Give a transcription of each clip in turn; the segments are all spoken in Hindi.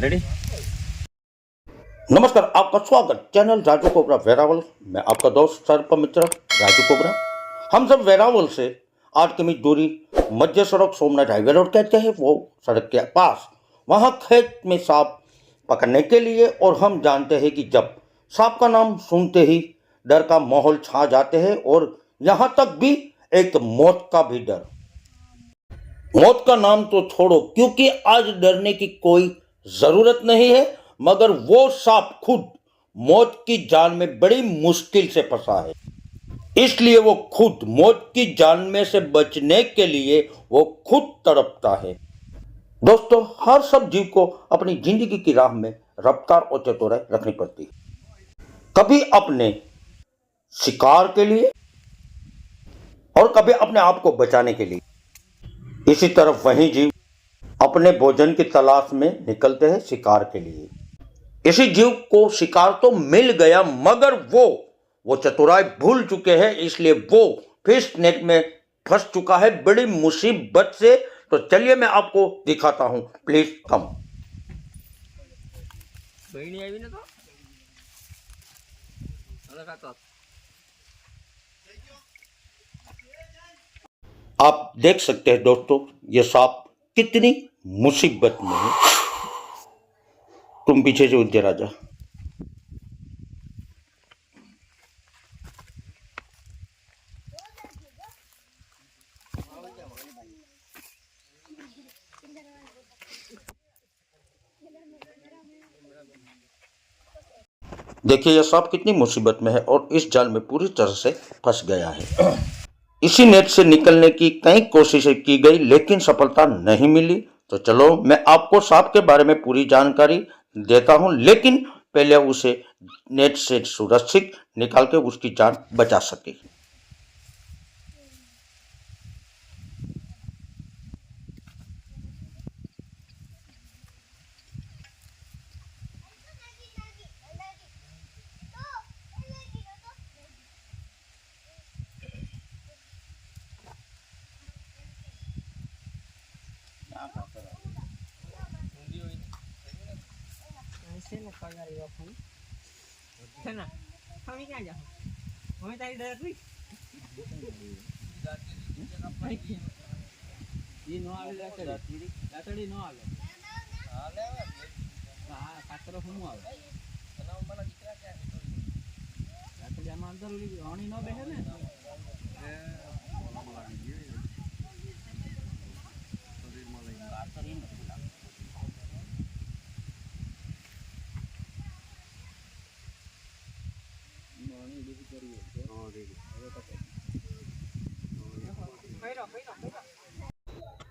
रेडी। नमस्कार, आपका स्वागत चैनल राजू कोबरा वेरावल। मैं आपका दोस्त सर्प मित्र राजू कोबरा। हम सब वेरावल से 8 किमी दूरी मध्य सड़क सोमनाथ हाईवे रोड कहते हैं, वो सड़क के पास वहाँ खेत में सांप पकड़ने के लिए। और हम जानते हैं कि जब सांप का नाम सुनते ही डर का माहौल छा जाते हैं, और यहाँ तक भी एक मौत का भी डर। मौत का नाम तो छोड़ो, क्योंकि आज डरने की कोई जरूरत नहीं है, मगर वो सांप खुद मौत की जाल में बड़ी मुश्किल से फंसा है। इसलिए वो खुद मौत की जाल में से बचने के लिए वो खुद तड़पता है। दोस्तों, हर सब जीव को अपनी जिंदगी की राह में रफ्तार और चतुराई रखनी पड़ती है, कभी अपने शिकार के लिए और कभी अपने आप को बचाने के लिए। इसी तरह वही जीव अपने भोजन की तलाश में निकलते हैं शिकार के लिए। इसी जीव को शिकार तो मिल गया, मगर वो चतुराई भूल चुके हैं, इसलिए वो फिश नेट में फंस चुका है बड़ी मुसीबत से। तो चलिए मैं आपको दिखाता हूं, प्लीज कम। आप देख सकते हैं दोस्तों, ये सांप कितनी मुसीबत में है। तुम पीछे से उद्य राजा। देखिए यह सांप कितनी मुसीबत में है और इस जाल में पूरी तरह से फंस गया है। इसी नेट से निकलने की कई कोशिशें की गई, लेकिन सफलता नहीं मिली। तो चलो मैं आपको सांप के बारे में पूरी जानकारी देता हूं, लेकिन पहले उसे नेट से सुरक्षित निकाल के उसकी जान बचा सके।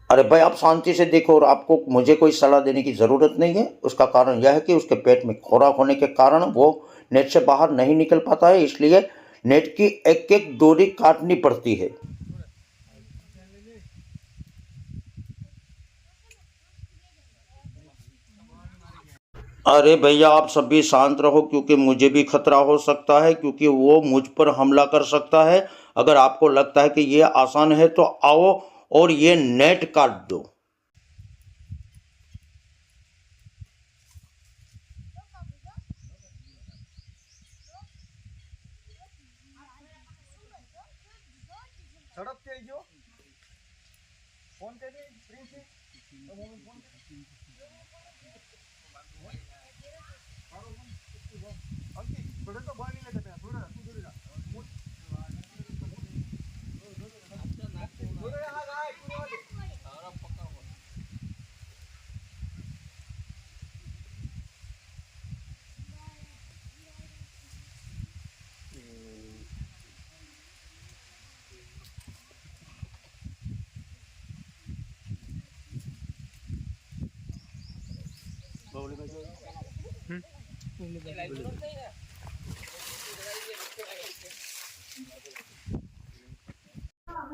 अरे भाई, आप शांति से देखो, और आपको मुझे कोई सलाह देने की ज़रूरत नहीं है। उसका कारण यह है कि उसके पेट में खुराक होने के कारण वो नेट से बाहर नहीं निकल पाता है, इसलिए नेट की एक एक डोरी काटनी पड़ती है। अरे भैया, आप सभी शांत रहो, क्योंकि मुझे भी खतरा हो सकता है, क्योंकि वो मुझ पर हमला कर सकता है। अगर आपको लगता है कि ये आसान है तो आओ और ये नेट काट दो।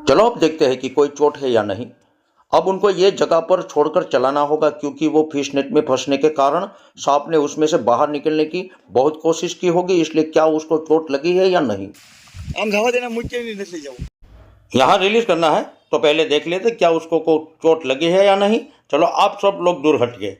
चलो अब देखते हैं कि कोई चोट है या नहीं। अब उनको ये जगह पर छोड़कर चलाना होगा, क्योंकि वो फिश नेट में फंसने के कारण सांप ने उसमें से बाहर निकलने की बहुत कोशिश की होगी, इसलिए क्या उसको चोट लगी है या नहीं। यहाँ रिलीज करना है तो पहले देख लेते क्या उसको को चोट लगी है या नहीं। चलो आप सब लोग दूर हट गए।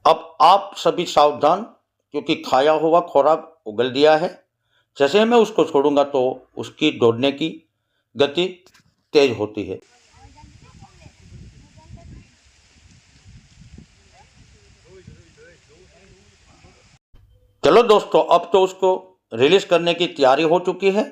अब आप सभी सावधान, क्योंकि खाया हुआ खुराक उगल दिया है। जैसे मैं उसको छोड़ूंगा तो उसकी दौड़ने की गति तेज होती है। चलो दोस्तों, अब तो उसको रिलीज करने की तैयारी हो चुकी है,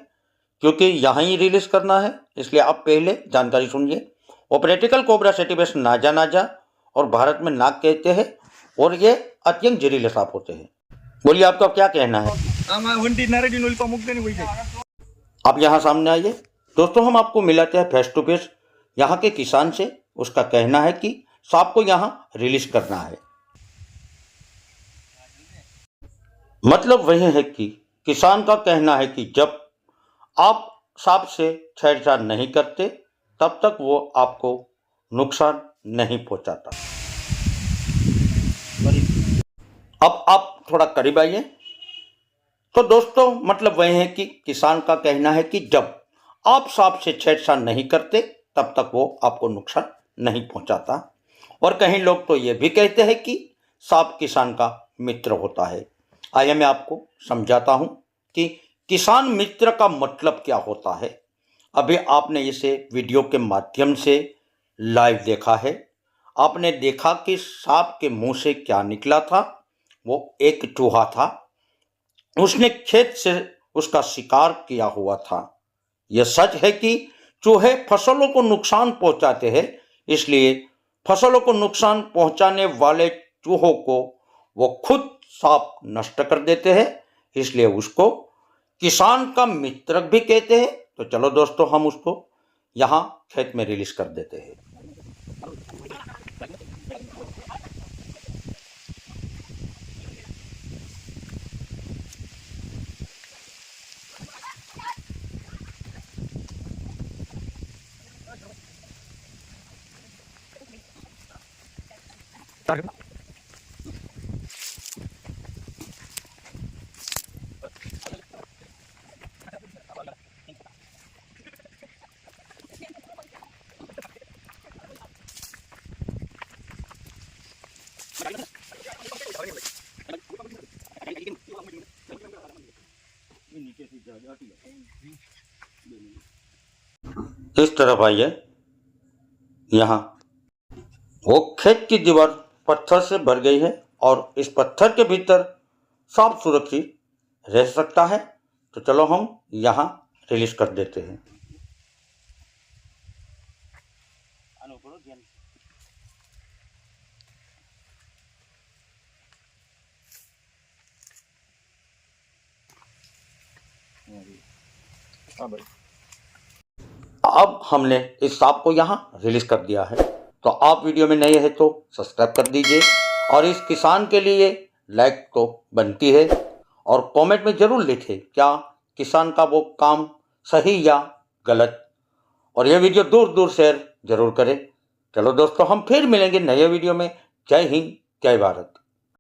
क्योंकि यहाँ ही रिलीज करना है। इसलिए आप पहले जानकारी सुनिए। ऑपरेटिकल कोबरा सेटिवेस नाजा नाजा और भारत में नाग कहते हैं, और ये अत्यंत जहरीले सांप होते हैं। बोलिए, आपका क्या कहना है? आप यहाँ सामने आइए। दोस्तों, हम आपको मिलाते हैं फेस टू फेस यहाँ के किसान से। उसका कहना है कि सांप को यहाँ रिलीज करना है। मतलब वही है कि किसान का कहना है कि जब आप सांप से छेड़छाड़ नहीं करते तब तक वो आपको नुकसान नहीं पहुंचाता। अब आप थोड़ा करीब आइए। तो दोस्तों, मतलब वही है कि किसान का कहना है कि जब आप सांप से छेड़छाड़ नहीं करते तब तक वो आपको नुकसान नहीं पहुंचाता। और कहीं लोग तो ये भी कहते हैं कि सांप किसान का मित्र होता है। आइए मैं आपको समझाता हूं कि किसान मित्र का मतलब क्या होता है। अभी आपने इसे वीडियो के माध्यम से लाइव देखा है। आपने देखा कि सांप के मुंह से क्या निकला था। वो एक चूहा था। उसने खेत से उसका शिकार किया हुआ था। यह सच है कि चूहे फसलों को नुकसान पहुंचाते हैं, इसलिए फसलों को नुकसान पहुंचाने वाले चूहों को वो खुद सांप नष्ट कर देते हैं, इसलिए उसको किसान का मित्र भी कहते हैं। तो चलो दोस्तों, हम उसको यहाँ खेत में रिलीज कर देते हैं। इस तरफ आइए। यहाँ वो खेत की दीवार पत्थर से भर गई है और इस पत्थर के भीतर सांप सुरक्षित रह सकता है। तो चलो हम यहाँ रिलीज कर देते हैं। अब हमने इस सांप को यहाँ रिलीज कर दिया है। तो आप वीडियो में नए हैं तो सब्सक्राइब कर दीजिए, और इस किसान के लिए लाइक तो बनती है। और कमेंट में ज़रूर लिखें क्या किसान का वो काम सही या गलत। और यह वीडियो दूर दूर शेयर जरूर करें। चलो दोस्तों, हम फिर मिलेंगे नए वीडियो में। जय हिंद, जय भारत।